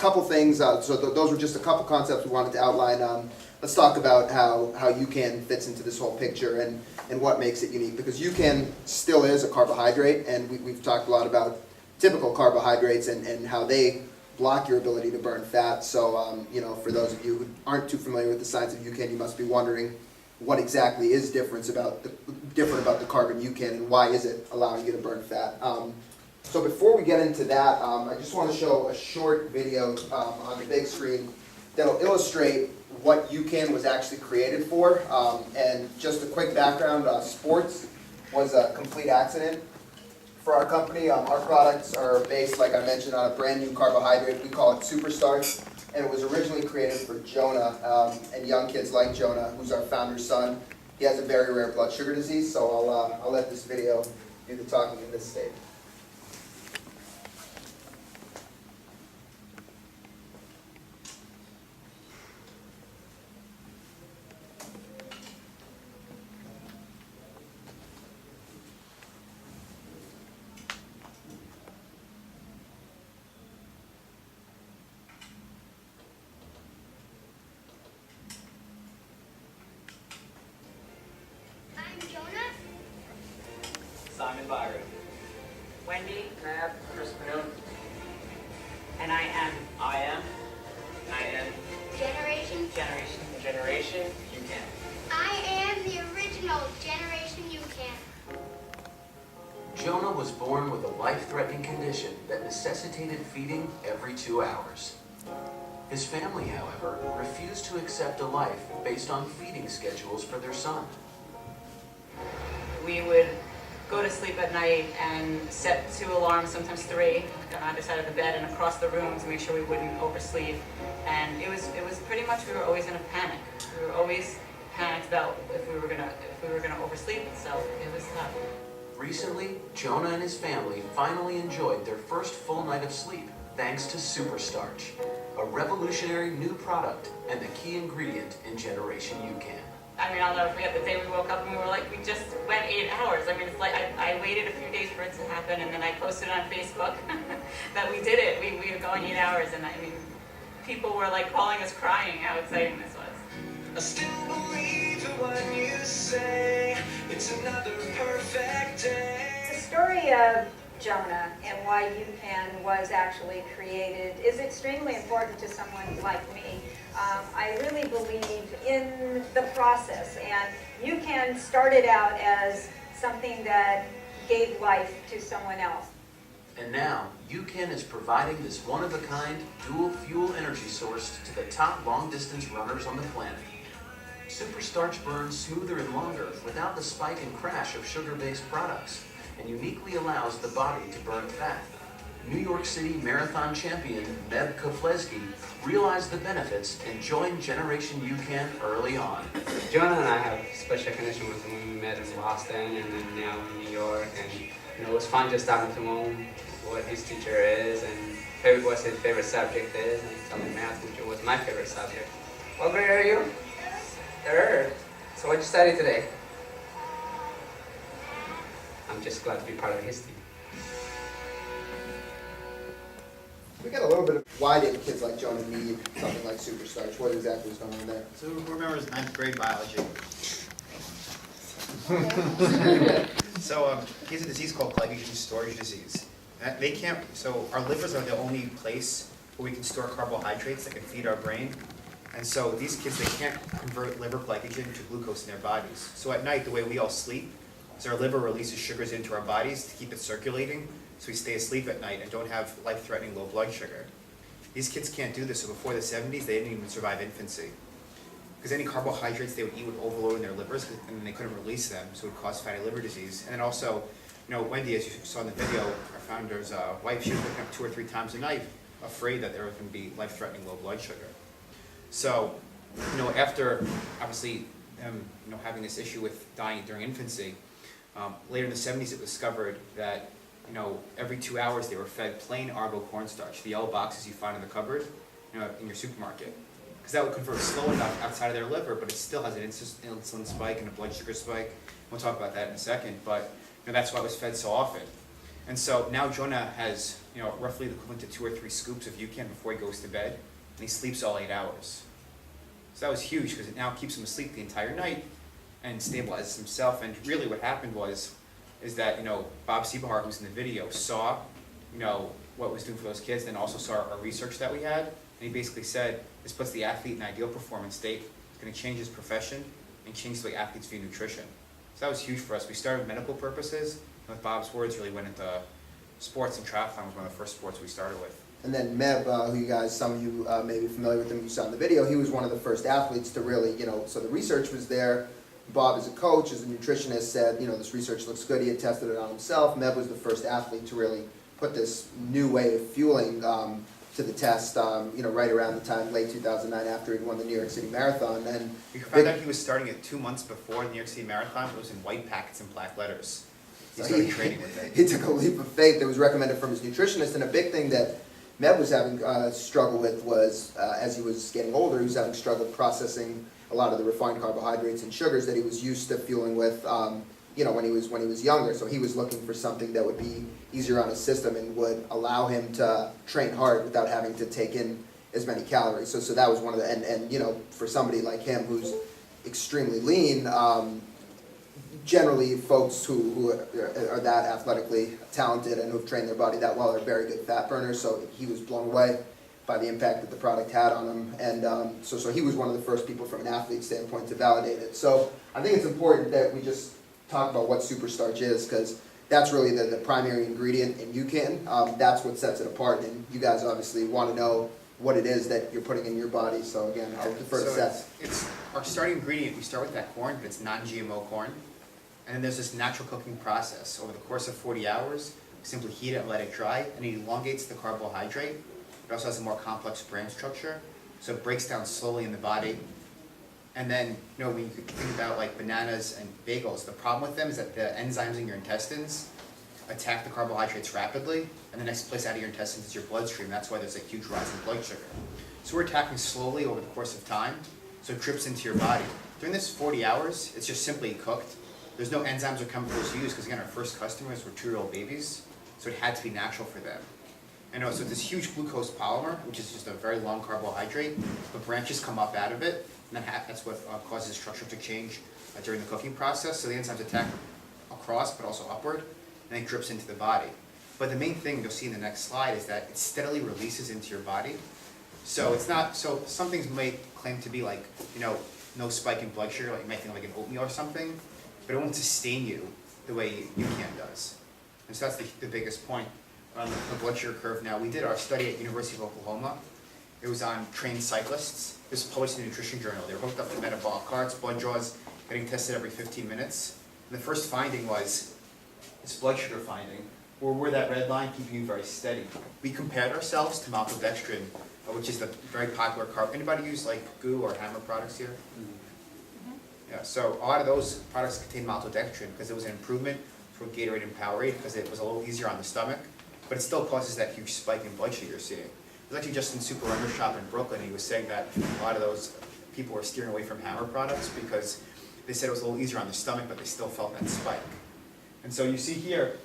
couple things, those were just a couple concepts we wanted to outline. Let's talk about how UCAN fits into this whole picture and what makes it unique. Because UCAN still is a carbohydrate, and we've talked a lot about typical carbohydrates and how they block your ability to burn fat. So, you know, for those of you who aren't too familiar with the science of UCAN, you must be wondering what exactly is different about the carb in UCAN and why is it allowing you to burn fat. So before we get into that, I just want to show a short video on the big screen that'll illustrate what UCAN was actually created for. And just a quick background, sports was a complete accident for our company. Our products are based, like I mentioned, on a brand new carbohydrate. We call it superstarch, and it was originally created for Jonah and young kids like Jonah, who's our founder's son. He has a very rare blood sugar disease, so I'll let this video do the talking in this state. Seth and Varun. Wendy. Matt. Chris Varun. And I am. Generation UCAN. I am the original Generation UCAN. Jonah was born with a life-threatening condition that necessitated feeding every 2 hours. His family, however, refused to accept a life based on feeding schedules for their son. We would go to sleep at night and set 2 alarms, sometimes 3, on either side of the bed and across the room to make sure we wouldn't oversleep. And it was pretty much, we were always in a panic. We were always panicked about if we were gonna oversleep, so it was tough. Recently, Jonah and his family finally enjoyed their first full night of sleep thanks to Superstarch, a revolutionary new product and the key ingredient in Generation UCAN. I mean, I'll never forget the day we woke up and we were like, we just went 8 hours. I mean, it's like, I waited a few days for it to happen, and then I posted on Facebook that we did it. We were going 8 hours, and I mean, people were like calling us crying how exciting this was. I still believe in what you say. It's another perfect day. The story of Jonah and why UCAN was actually created is extremely important to someone like me. I really believe in the process, and UCAN started out as something that gave life to someone else. And now, UCAN is providing this one-of-a-kind dual-fuel energy source to the top long-distance runners on the planet. Superstarch burns smoother and longer without the spike and crash of sugar-based products, and uniquely allows the body to burn fat. New York City marathon champion Meb Keflezighi realized the benefits and joined Generation UCAN early on. Jonah and I have a special connection with him when we met in Boston and then now in New York, and you know, it was fun just talking to him what his teacher is and what his favorite subject is, and telling math, which was my favorite subject. What grade are you? Third. So what did you study today? I'm just glad to be part of his team. We got a little bit of why did kids like Jonah need something like Superstarch? What exactly was going on there? So who remembers 9th grade biology? So he has a disease called glycogen storage disease. They can't. So our livers are the only place where we can store carbohydrates that can feed our brain. And so these kids, they can't convert liver glycogen to glucose in their bodies. So at night, the way we all sleep is our liver releases sugars into our bodies to keep it circulating, so we stay asleep at night and don't have life-threatening low blood sugar. These kids can't do this, so before the 70s, they didn't even survive infancy. Because any carbohydrates they would eat would overload in their livers, and they couldn't release them, so it would cause fatty liver disease. And then also, you know, Wendy, as you saw in the video, our founder's wife, she was waking up 2 or 3 times a night, afraid that there was going to be life-threatening low blood sugar. So, you know, after, obviously, them, you know, having this issue with dying during infancy, later in the 70s it was discovered that, you know, every 2 hours they were fed plain Argo cornstarch, the yellow boxes you find in the cupboard, you know, in your supermarket. Because that would convert slow enough outside of their liver, but it still has an insulin spike and a blood sugar spike. We'll talk about that in a second, but you know, that's why it was fed so often. And so now Jonah has, roughly the equivalent to 2 or 3 scoops of UCAN before he goes to bed, and he sleeps all 8 hours. So that was huge because it now keeps him asleep the entire night and stabilizes himself. And really what happened is that, Bob Siebehart, who's in the video, saw, what it was doing for those kids, then also saw our research that we had, and he basically said, this puts the athlete in an ideal performance state, it's going to change his profession, and change the way athletes view nutrition. So that was huge for us. We started with medical purposes, and with Bob's words, really went into sports, and triathlon was one of the first sports we started with. And then Meb, who you guys, some of you may be familiar with him, you saw in the video, he was one of the first athletes to really, so the research was there. Bob, as a coach, as a nutritionist, said, this research looks good. He had tested it on himself. Meb was the first athlete to really put this new way of fueling to the test, right around the time, late 2009, after he won the New York City Marathon. And we found out he was starting it 2 months before the New York City Marathon. It was in white packets and black letters. He started training with it. He took a leap of faith that was recommended from his nutritionist, and a big thing that Meb was having struggle with was, as he was getting older, he was having struggle processing a lot of the refined carbohydrates and sugars that he was used to fueling with, when he was younger. So he was looking for something that would be easier on his system and would allow him to train hard without having to take in as many calories. So that was one of the, and for somebody like him who's extremely lean, generally folks who are that athletically talented and who've trained their body that well are very good fat burners. So he was blown away by the impact that the product had on him, and so he was one of the first people from an athlete standpoint to validate it. So I think it's important that we just talk about what super starch is, because that's really the primary ingredient in UCAN. That's what sets it apart, and you guys obviously want to know what it is that you're putting in your body. So again, I'll defer to Seth. It's our starting ingredient. We start with that corn, but it's non-GMO corn. And then there's this natural cooking process. Over the course of 40 hours, we simply heat it and let it dry, and it elongates the carbohydrate. It also has a more complex bran structure, so it breaks down slowly in the body. And then, when you think about like bananas and bagels, the problem with them is that the enzymes in your intestines attack the carbohydrates rapidly, and the next place out of your intestines is your bloodstream. That's why there's a huge rise in blood sugar. So we're attacking slowly over the course of time, so it drips into your body. During this 40 hours, it's just simply cooked. There's no enzymes or chemicals used, because again, our first customers were 2-year-old babies, so it had to be natural for them. And so this huge glucose polymer, which is just a very long carbohydrate, but branches come up out of it, and that's what causes structure to change during the cooking process. So the enzymes attack across, but also upward, and it drips into the body. But the main thing you'll see in the next slide is that it steadily releases into your body. So it's not, so some things may claim to be like, no spike in blood sugar, like you might think like an oatmeal or something, but it won't sustain you the way UCAN does. And so that's the biggest point on the blood sugar curve. Now, we did our study at University of Oklahoma. It was on trained cyclists. This was published in the Nutrition Journal. They were hooked up to metabolic carts, blood draws, getting tested every 15 minutes. And the first finding was this blood sugar finding, where we're that red line keeping you very steady. We compared ourselves to maltodextrin, which is the very popular carb. Anybody use like GU or Hammer products here? Yeah, so a lot of those products contain maltodextrin because it was an improvement for Gatorade and Powerade because it was a little easier on the stomach, but it still causes that huge spike in blood sugar you're seeing. It was actually just in Super Runner Shop in Brooklyn, he was saying that a lot of those people were steering away from Hammer products because they said it was a little easier on the stomach, but they still felt that spike. And so you see here,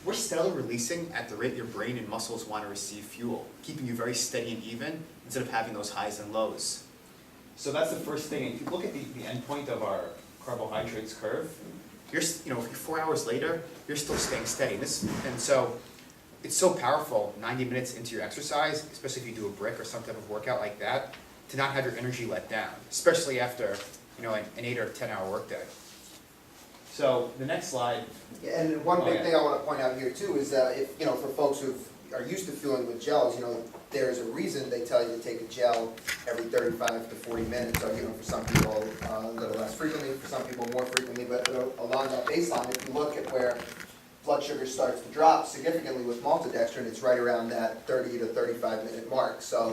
we're steadily releasing at the rate your brain and muscles want to receive fuel, keeping you very steady and even instead of having those highs and lows. So that's the first thing. If you look at the endpoint of our carbohydrates curve, you're 4 hours later, you're still staying steady. And so it's so powerful 90 minutes into your exercise, especially if you do a brick or some type of workout like that, to not have your energy let down, especially after an 8 or 10 hour workday. So the next slide. Yeah, and one big thing I want to point out here too is if for folks who are used to fueling with gels, there's a reason they tell you to take a gel every 35 to 40 minutes, or for some people a little less frequently, for some people more frequently, but along that baseline, if you look at where blood sugar starts to drop significantly with maltodextrin, it's right around that 30 to 35 minute mark. So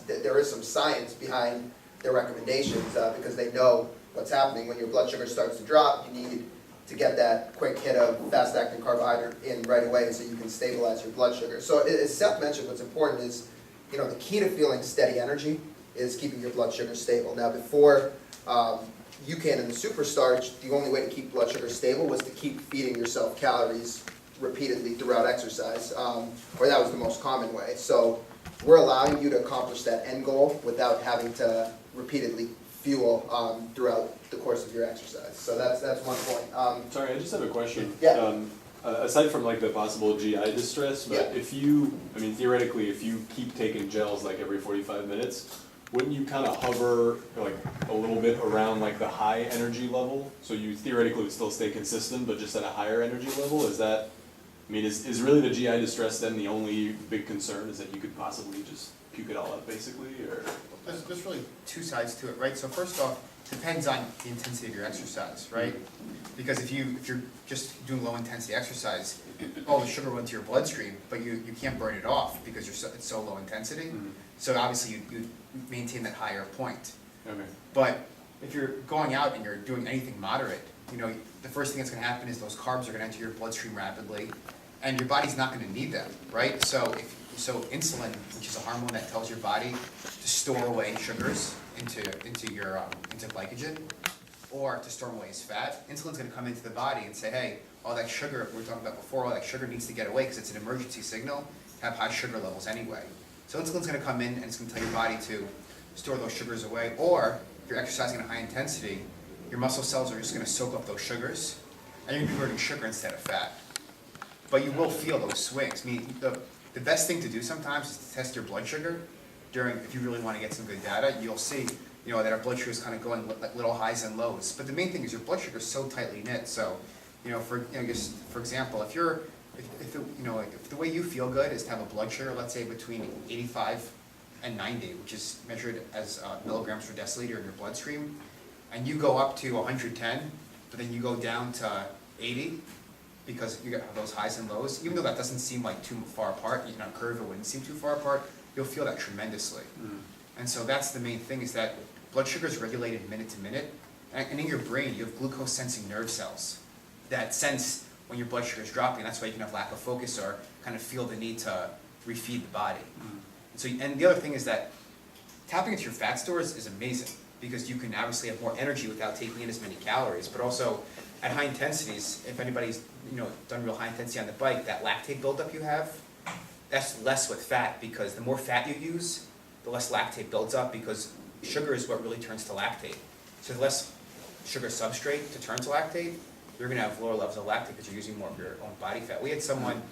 there is some science behind their recommendations because they know what's happening. When your blood sugar starts to drop, you need to get that quick hit of fast-acting carbohydrate in right away so you can stabilize your blood sugar. So as Seth mentioned, what's important is, the key to feeling steady energy is keeping your blood sugar stable. Now before UCAN and the super starch, the only way to keep blood sugar stable was to keep feeding yourself calories repeatedly throughout exercise, or that was the most common way. So we're allowing you to accomplish that end goal without having to repeatedly fuel throughout the course of your exercise. So that's one point. Sorry, I just have a question. Yeah. Aside from like the possible GI distress, but Yeah. if you, I mean theoretically, if you keep taking gels like every 45 minutes, wouldn't you kind of hover like a little bit around like the high energy level? So you theoretically would still stay consistent, but just at a higher energy level? Is that, I mean, is really the GI distress then the only big concern? Is that you could possibly just puke it all up basically, or? There's really two sides to it, right? So first off, depends on the intensity of your exercise, right? Because if you're just doing low intensity exercise, all the sugar went to your bloodstream, but you can't burn it off because it's so low intensity. Mhm. So obviously you maintain that higher point. Okay. But if you're going out and you're doing anything moderate, the first thing that's going to happen is those carbs are going to enter your bloodstream rapidly, and your body's not going to need them, right? So insulin, which is a hormone that tells your body to store away sugars into glycogen, or to store away as fat, insulin's going to come into the body and say, hey, all that sugar we were talking about before, all that sugar needs to get away because it's an emergency signal to have high sugar levels anyway. So insulin's going to come in and it's going to tell your body to store those sugars away, or if you're exercising at high intensity, your muscle cells are just going to soak up those sugars, and you're going to be burning sugar instead of fat. But you will feel those swings. I mean, the best thing to do sometimes is to test your blood sugar if you really want to get some good data. You'll see, that our blood sugar is kind of going like little highs and lows. But the main thing is your blood sugar is so tightly knit. So, for example, if the way you feel good is to have a blood sugar, let's say between 85 and 90, which is measured as milligrams per deciliter in your bloodstream, and you go up to 110, but then you go down to 80, because you have those highs and lows, even though that doesn't seem like too far apart, on a curve it wouldn't seem too far apart, you'll feel that tremendously. And so that's the main thing, is that blood sugar is regulated minute to minute, and in your brain you have glucose sensing nerve cells that sense when your blood sugar is dropping. That's why you can have lack of focus or kind of feel the need to refeed the body. And the other thing is that tapping into your fat stores is amazing, because you can obviously have more energy without taking in as many calories, but also at high intensities, if anybody's done real high intensity on the bike, that lactate buildup you have, that's less with fat, because the more fat you use, the less lactate builds up, because sugar is what really turns to lactate. So the less sugar substrate to turn to lactate, you're going to have lower levels of lactate because you're using more of your own body fat. We had someone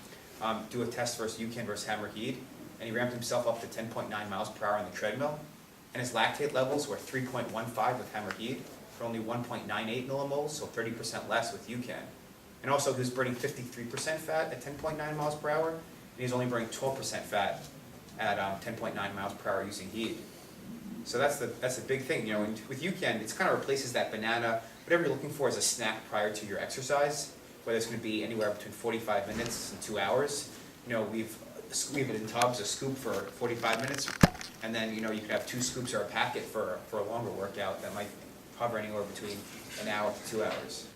do a test versus UCAN versus Hammer Heat, and he ramped himself up to 10.9 miles per hour on the treadmill, and his lactate levels were 3.15 with Hammer Heat, for only 1.98 millimoles, so 30% less with UCAN. And also he was burning 53% fat at 10.9 miles per hour, and he's only burning 12% fat at 10.9 miles per hour using heat. So that's the big thing, and with UCAN, it kind of replaces that banana, whatever you're looking for as a snack prior to your exercise, whether it's going to be anywhere between 45 minutes and 2 hours. We've it in tubs, a scoop for 45 minutes, and then you can have 2 scoops or a packet for a longer workout that might hover anywhere between an hour to 2 hours.